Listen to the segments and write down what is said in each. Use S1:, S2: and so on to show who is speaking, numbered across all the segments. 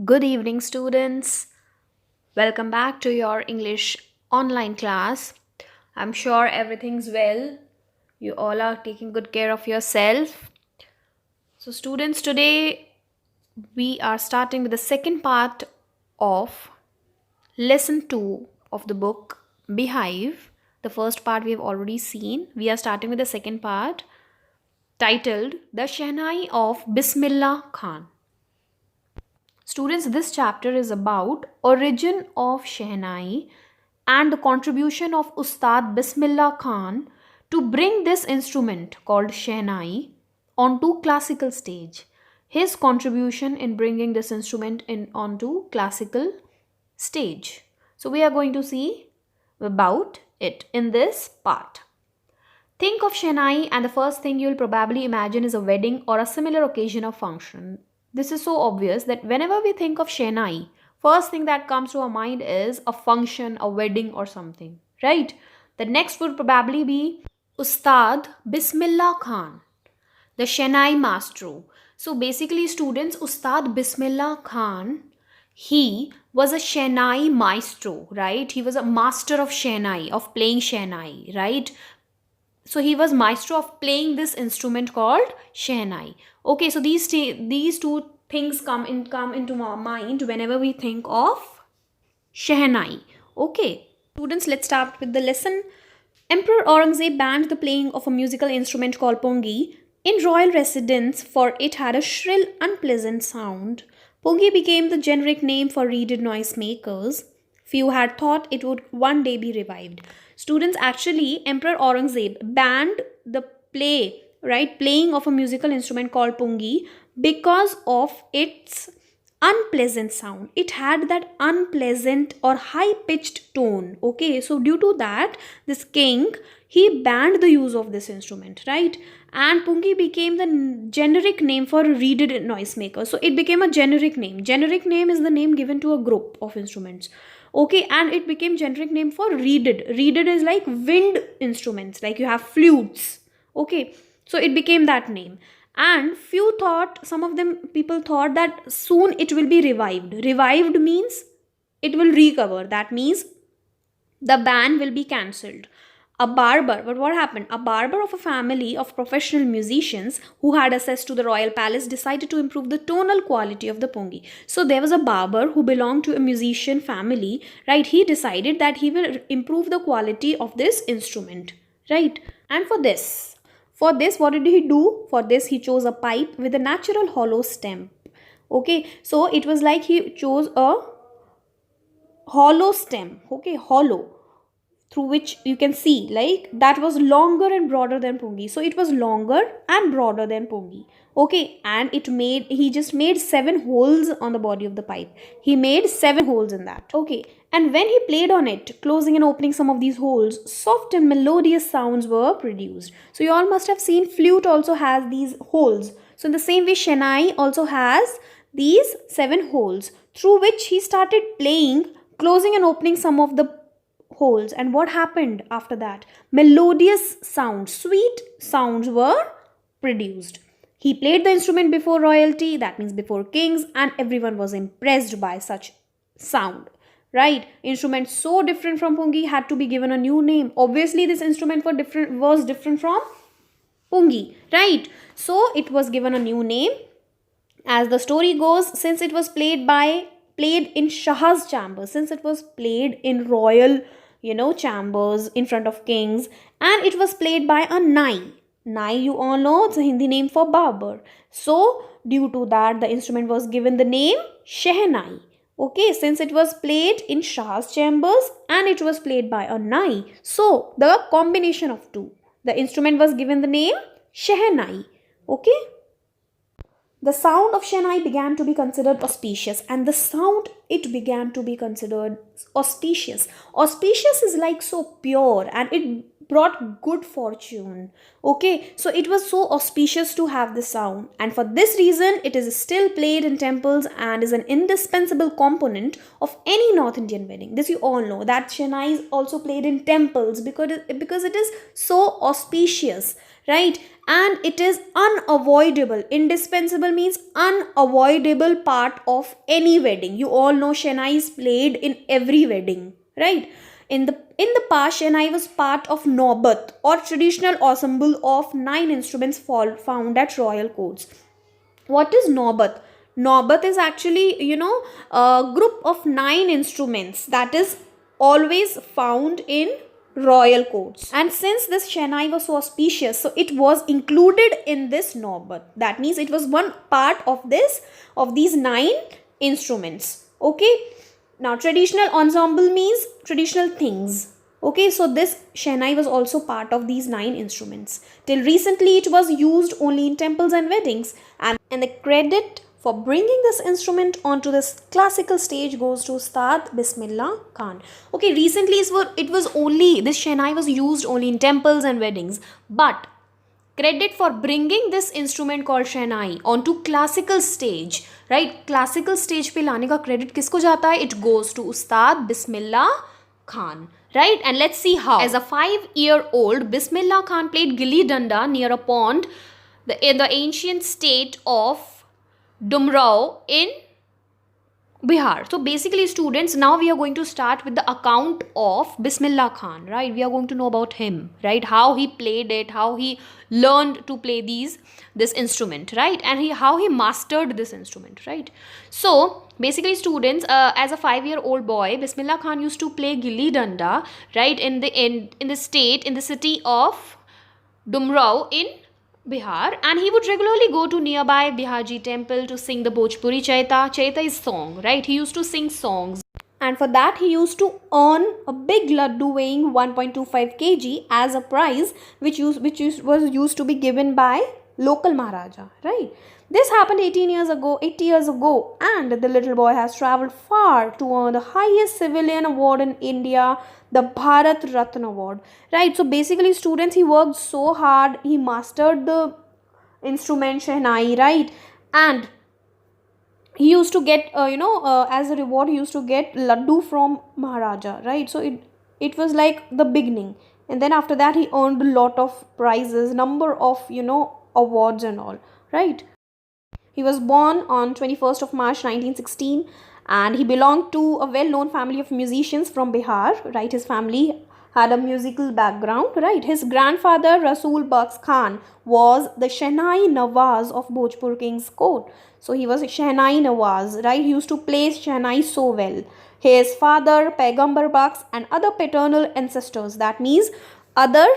S1: Good evening, students. Welcome back to your English online class. I'm sure everything's well. You all are taking good care of yourself. So, students, today we are starting with the second part of lesson 2 of the book Behave. The first part we have already seen. We are starting with the second part titled The SHEHNAI of Bismillah Khan. Students, this chapter is about origin of Shehnai and the contribution of Ustad Bismillah Khan to bring this instrument called Shehnai onto classical stage. His contribution in bringing this instrument onto classical stage. So we are going to see about it in this part. Think of Shehnai and the first thing you'll probably imagine is a wedding or a similar occasion or function. This is so obvious that whenever we think of Shehnai, first thing that comes to our mind is a function, a wedding or something, right? The next would probably be Ustad Bismillah Khan, the Shehnai maestro. So basically students, Ustad Bismillah Khan, he was a Shehnai maestro, right? He was a master of Shehnai, of playing Shehnai, right? So he was maestro of playing this instrument called Shehnai. Okay, so these two things come into our mind whenever we think of Shehnai. Okay, students, let's start with the lesson. Emperor Aurangzeb banned the playing of a musical instrument called pongi in royal residence, for it had a shrill, unpleasant sound. Pongi became the generic name for reeded noisemakers. Few had thought it would one day be revived. Students, actually, Emperor Aurangzeb banned the playing of a musical instrument called pongi because of its unpleasant sound. It had that unpleasant or high pitched tone. Okay, so due to that, this king, he banned the use of this instrument, right? And pungi became the generic name for reeded noisemaker. So it became a generic name. Generic name is the name given to a group of instruments. Okay, and it became generic name for reeded. Reeded is like wind instruments, like you have flutes. Okay, so it became that name. And some of them people thought that soon it will be revived. Revived means it will recover. That means the ban will be cancelled. But what happened? A barber of a family of professional musicians who had access to the royal palace decided to improve the tonal quality of the pongi. So there was a barber who belonged to a musician family, right? He decided that he will improve the quality of this instrument, right? And for this, what did he do? For this, he chose a pipe with a natural hollow stem. Okay, so it was like he chose a hollow stem. Okay, hollow, through which you can see like that was longer and broader than pongi. So it was longer and broader than pongi. Okay, and he just made 7 holes on the body of the pipe. He made 7 holes in that. Okay, and when he played on it, closing and opening some of these holes, soft and melodious sounds were produced. So you all must have seen flute also has these holes. So in the same way, Shehnai also has these 7 holes through which he started playing, closing and opening some of the holes. And what happened after that? Melodious sounds, sweet sounds were produced. He played the instrument before royalty, that means before kings, and everyone was impressed by such sound, right? Instrument so different from pungi had to be given a new name. Obviously this instrument was different from pungi, right? So it was given a new name. As the story goes, since it was played in Shah's chamber, since it was played in royal, chambers in front of kings, and it was played by a nai. Nai, you all know, it's a Hindi name for barber. So due to that, the instrument was given the name Shehnai. Okay, since it was played in Shah's chambers and it was played by a nai, so the combination of two, the instrument was given the name Shehnai. Okay. The sound of Shehnai began to be considered auspicious, and the sound it began to be considered auspicious. Auspicious is like so pure, and it brought good fortune. Okay, so it was so auspicious to have this sound, and for this reason, it is still played in temples and is an indispensable component of any North Indian wedding. This you all know that Shehnai is also played in temples because it is so auspicious, right? and it is unavoidable. Indispensable means unavoidable part of any wedding. You all know Shehnai is played in every wedding, right? In the past, Shehnai was part of Naubat, or traditional ensemble of 9 instruments found at royal courts. What is Naubat? Naubat is actually, a group of 9 instruments that is always found in royal courts. And since this Shehnai was so auspicious, so it was included in this Naubat. That means it was one part of these 9 instruments. Okay. Now, traditional ensemble means traditional things. Okay, so this Shehnai was also part of these 9 instruments. Till recently, it was used only in temples and weddings. And the credit for bringing this instrument onto this classical stage goes to Ustad Bismillah Khan. Okay, recently this Shehnai was used only in temples and weddings. But credit for bringing this instrument called Shehnai onto classical stage, right? Classical stage पे लाने का credit किसको जाता है? It goes to Ustad Bismillah Khan, right? And let's see how. As a 5-year-old, Bismillah Khan played gilli danda near a pond in the ancient state of Dumrao in Bihar. So basically, students, now we are going to start with the account of Bismillah Khan, right? We are going to know about him, right? How he played it, how he learned to play this instrument, right? And how he mastered this instrument, right? So basically, students, as a 5-year-old boy, Bismillah Khan used to play gilli danda, right? In the city of Dumrao in Bihar, and he would regularly go to nearby Bihaji temple to sing the Bhojpuri Chaita. Chaita is song, right? He used to sing songs. And for that, he used to earn a big laddu weighing 1.25 kg as a prize, which was used to be given by local Maharaja, right? This happened 80 years ago, and the little boy has travelled far to earn the highest civilian award in India, the Bharat Ratna Award, right? So basically, students, he worked so hard, he mastered the instrument Shehnai, right? And he used to get, as a reward, he used to get laddu from Maharaja, right? So it was like the beginning. And then after that, he earned a lot of prizes, number of, awards and all, right? He was born on 21st of March 1916, and he belonged to a well-known family of musicians from Bihar, right? His family had a musical background, right? His grandfather, Rasul Baks Khan, was the Shehnai Nawaz of Bhojpur King's court. So he was Shehnai Nawaz, right? He used to play Shehnai so well. His father, Paigambar Baks, and other paternal ancestors, that means other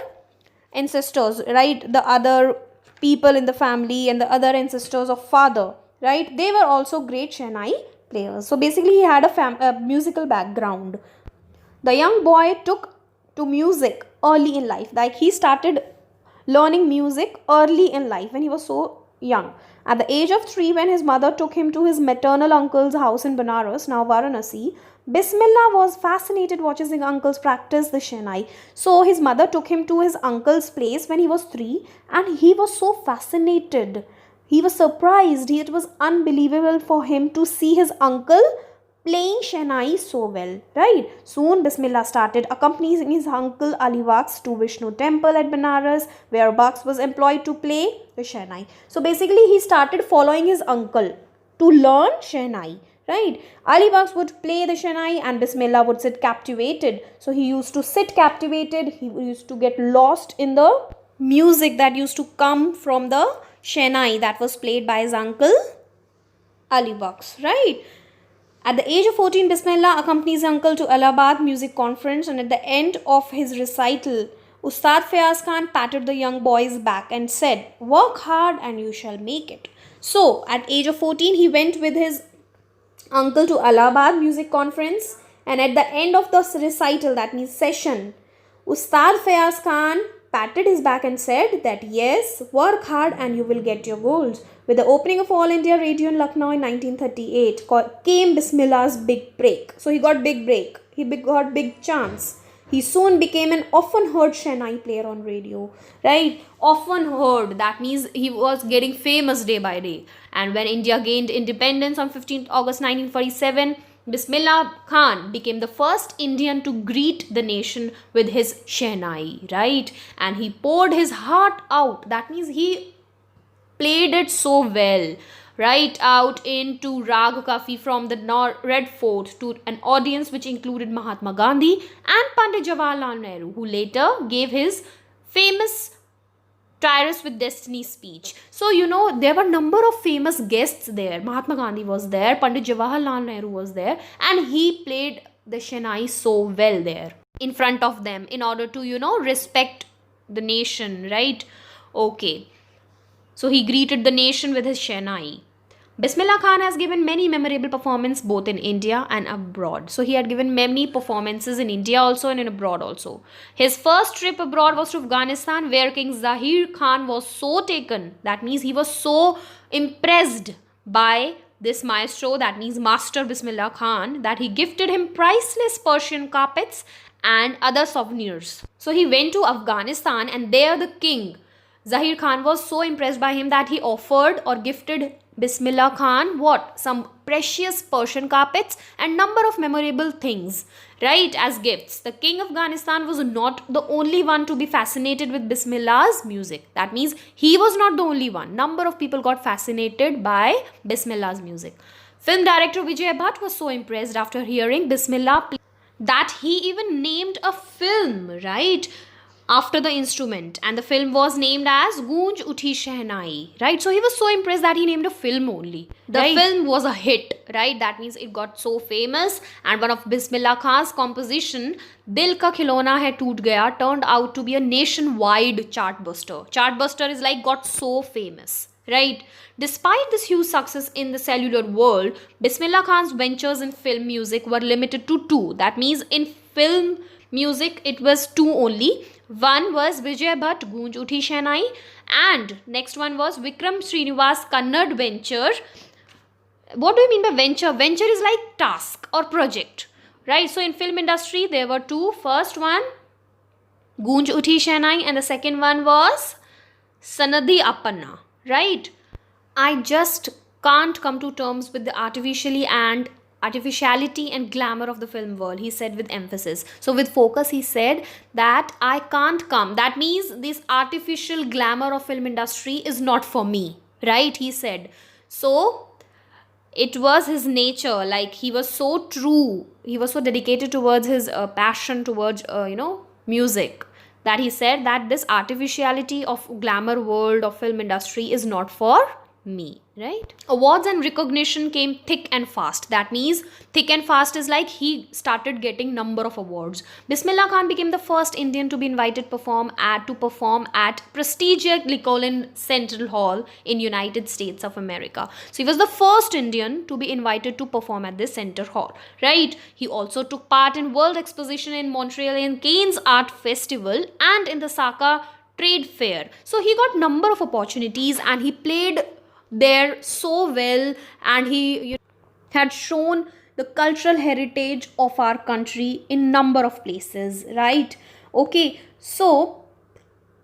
S1: ancestors, right? The other people in the family and the other ancestors of father, right? They were also great Shehnai players. So basically, he had a musical background. The young boy took to music early in life. Like, he started learning music early in life when he was so young. At the age of 3, when his mother took him to his maternal uncle's house in Banaras, now Varanasi, Bismillah was fascinated watching his uncles practice the Shehnai. So his mother took him to his uncle's place when he was 3, and he was so fascinated. He was surprised. It was unbelievable for him to see his uncle playing Shehnai so well, right? Soon Bismillah started accompanying his uncle Ali Baks to Vishnu temple at Banaras, where Baks was employed to play the Shehnai. So basically, he started following his uncle to learn Shehnai, right? Ali Baks would play the Shehnai and Bismillah would sit captivated. So he used to sit captivated. He used to get lost in the music that used to come from the Shehnai that was played by his uncle Ali Baks, right? At the age of 14, Bismillah accompanies his uncle to Allahabad music conference, and at the end of his recital, Ustad Fayaz Khan patted the young boy's back and said, "Work hard and you shall make it." So, at age of 14, he went with his uncle to Allahabad music conference, and at the end of the recital, that means session, Ustad Fayaz Khan patted his back and said that yes, work hard and you will get your goals. With the opening of All India Radio in Lucknow in 1938 came Bismillah's big break. So he got big break. He got big chance. He soon became an often heard Shehnai player on radio, right? Often heard. That means he was getting famous day by day. And when India gained independence on 15th August 1947, Bismillah Khan became the first Indian to greet the nation with his Shehnai, right? And he poured his heart out. That means he played it so well, right out into Rag Kafi from the Red Fort to an audience which included Mahatma Gandhi and Pandit Jawaharlal Nehru, who later gave his famous Tyrus with Destiny speech. So, there were number of famous guests there. Mahatma Gandhi was there, Pandit Jawaharlal Nehru was there, and he played the Shehnai so well there in front of them in order to, respect the nation, right? Okay. So he greeted the nation with his Shehnai. Bismillah Khan has given many memorable performances both in India and abroad. So he had given many performances in India also and in abroad also. His first trip abroad was to Afghanistan, where King Zahir Khan was so taken. That means he was so impressed by this maestro, that means Master Bismillah Khan, that he gifted him priceless Persian carpets and other souvenirs. So he went to Afghanistan, and there the king Zahir Khan was so impressed by him that he offered or gifted Bismillah Khan what? Some precious Persian carpets and number of memorable things, right, as gifts. The king of Afghanistan was not the only one to be fascinated with Bismillah's music. That means he was not the only one. Number of people got fascinated by Bismillah's music. Film director Vijay Bhatt was so impressed after hearing Bismillah that he even named a film, right, after the instrument, and the film was named as Goonj Uthi Shehnai, right? So he was so impressed that he named a film only. The film was a hit, right? That means it got so famous, and one of Bismillah Khan's composition, Dil Ka Khilona Hai Toot Gaya, turned out to be a nationwide chartbuster. Chartbuster is like got so famous, right? Despite this huge success in the cellular world, Bismillah Khan's ventures in film music were limited to two. That means in film music it was two only. One was Vijay Bhatt, Goonj Uthi Shehnai, and next one was Vikram Srinivas Kannad venture. What do you mean by venture? Venture is like task or project, right? So in film industry there were two. First one, Goonj Uthi Shehnai, and the second one was Sanadi Appanna, right? I just can't come to terms with the artificiality and glamour of the film world, he said with emphasis. So with focus he said that I can't come. That means this artificial glamour of film industry is not for me, right, he said. So it was his nature, like he was so true, he was so dedicated towards his passion towards music, that he said that this artificiality of glamour world of film industry is not for me, right? Awards and recognition came thick and fast. That means thick and fast is like he started getting number of awards. Bismillah Khan became the first Indian to be invited to perform at prestigious Lincoln Central Hall in United States of America. So he was the first Indian to be invited to perform at this center hall, right? He also took part in World Exposition in Montreal and Cannes Art Festival and in the Saka Trade Fair. So he got number of opportunities and he played there so well, and he had shown the cultural heritage of our country in number of places, right? Okay, so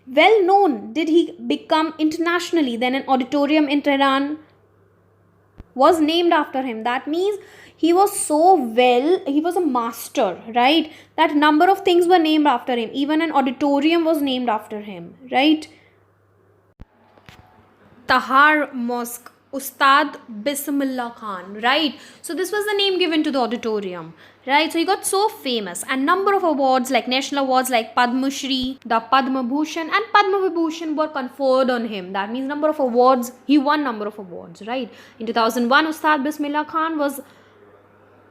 S1: well known did he become internationally. Then an auditorium in Tehran was named after him. That means he was so well, he was a master, right? That number of things were named after him. Even an auditorium was named after him, right? Tahar Mosque, Ustad Bismillah Khan, right? So this was the name given to the auditorium, right? So he got so famous, and number of awards like national awards like Padma Shri, the Padma Bhushan and Padma Vibhushan were conferred on him. That means number of awards, he won number of awards, right? In 2001, Ustad Bismillah Khan was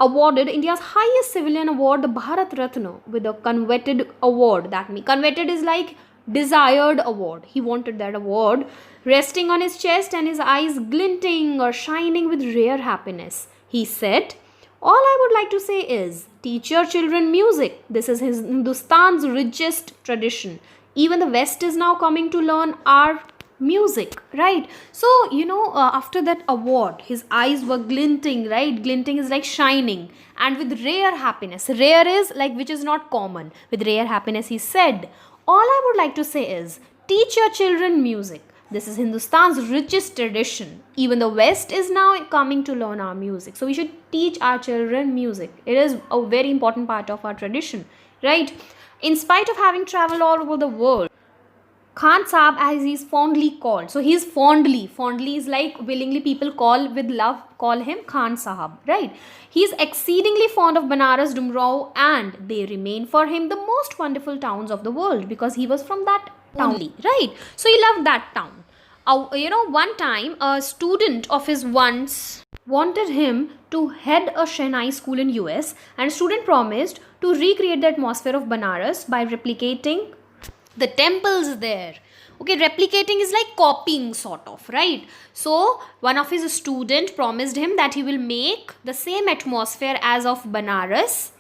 S1: awarded India's highest civilian award, the Bharat Ratna, with a coveted award. That means coveted is like desired award. He wanted that award, resting on his chest and his eyes glinting or shining with rare happiness. He said, all I would like to say is, teach your children music. This is Hindustan's richest tradition. Even the West is now coming to learn our music, right? So after that award, his eyes were glinting, right? Glinting is like shining, and with rare happiness. Rare is like which is not common. With rare happiness, he said, all I would like to say is, teach your children music. This is Hindustan's richest tradition. Even the West is now coming to learn our music, so we should teach our children music. It is a very important part of our tradition, right? In spite of having traveled all over the world, Khan Saab, as he's fondly called. So he's fondly is like willingly, people call with love, call him Khan Sahab, right? He's exceedingly fond of Banaras, Dumrao, and they remain for him the most wonderful towns of the world because he was from that town only, right? So he loved that town. One time a student of his once wanted him to head a SHEHNAI school in US, and student promised to recreate the atmosphere of Banaras by replicating the temples there. Okay, replicating is like copying, sort of, right? So one of his student promised him that he will make the same atmosphere as of Banaras,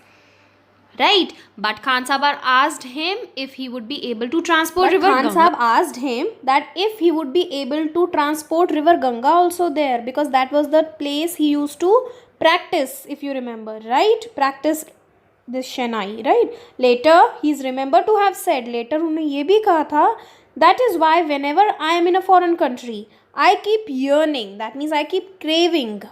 S1: right? But Khan Sahab asked him if he would be able to transport river Ganga. Khan Sahab asked him that if he would be able to transport river Ganga also there, because that was the place he used to practice, if you remember, right? Practice this SHEHNAI, right? Later he's remembered to have said, later उन्होंने ये भी कहा था, that is why whenever I am in a foreign country, I keep yearning, that means I keep craving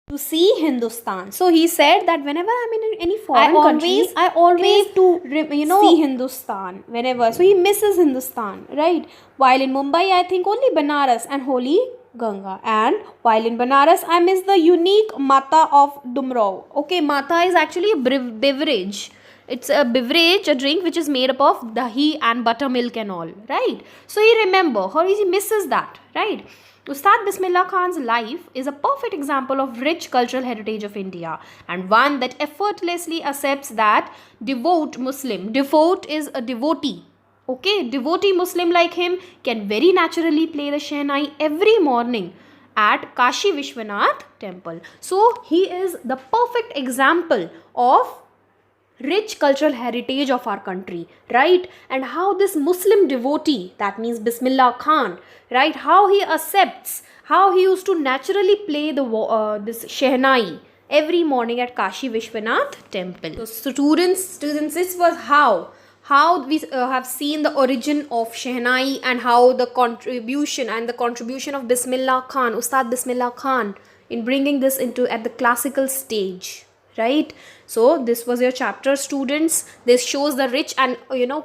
S1: to see Hindustan. So he said that whenever I'm in any foreign country, I always to see Hindustan whenever. So he misses Hindustan, right? While in Mumbai, I think only Banaras and Holy Ganga, and while in Banaras I miss the unique mata of Dumrao. Okay, mata is actually a beverage. It's a beverage, a drink which is made up of dahi and buttermilk and all, right? So he remember, or he misses that, right? Ustad Bismillah Khan's life is a perfect example of rich cultural heritage of India, and one that effortlessly accepts that devout Muslim. Devout is a devotee. Okay, devotee Muslim like him can very naturally play the SHEHNAI every morning at Kashi Vishwanath temple. So he is the perfect example of rich cultural heritage of our country, right? And how this Muslim devotee, that means Bismillah Khan, right, how he accepts, how he used to naturally play the this SHEHNAI every morning at Kashi Vishwanath temple. So students, this was how we have seen the origin of SHEHNAI and how the contribution of Bismillah Khan, Ustad Bismillah Khan, in bringing this into at the classical stage, right? So this was your chapter, students. This shows the rich and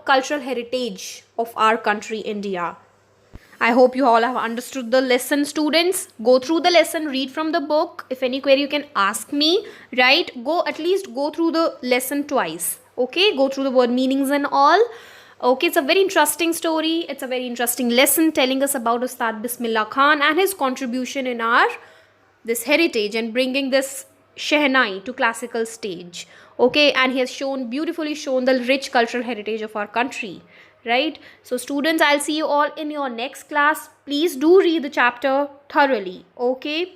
S1: cultural heritage of our country, India. I hope you all have understood the lesson, students. Go through the lesson, read from the book. If any query you can ask me, right? At least go through the lesson twice. Okay, go through the word meanings and all. Okay, it's a very interesting story. It's a very interesting lesson telling us about Ustad Bismillah Khan and his contribution in our this heritage and bringing this SHEHNAI to classical stage. Okay, and he has beautifully shown the rich cultural heritage of our country, right? So students, I'll see you all in your next class. Please do read the chapter thoroughly. Okay,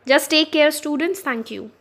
S1: just take care, students. Thank you.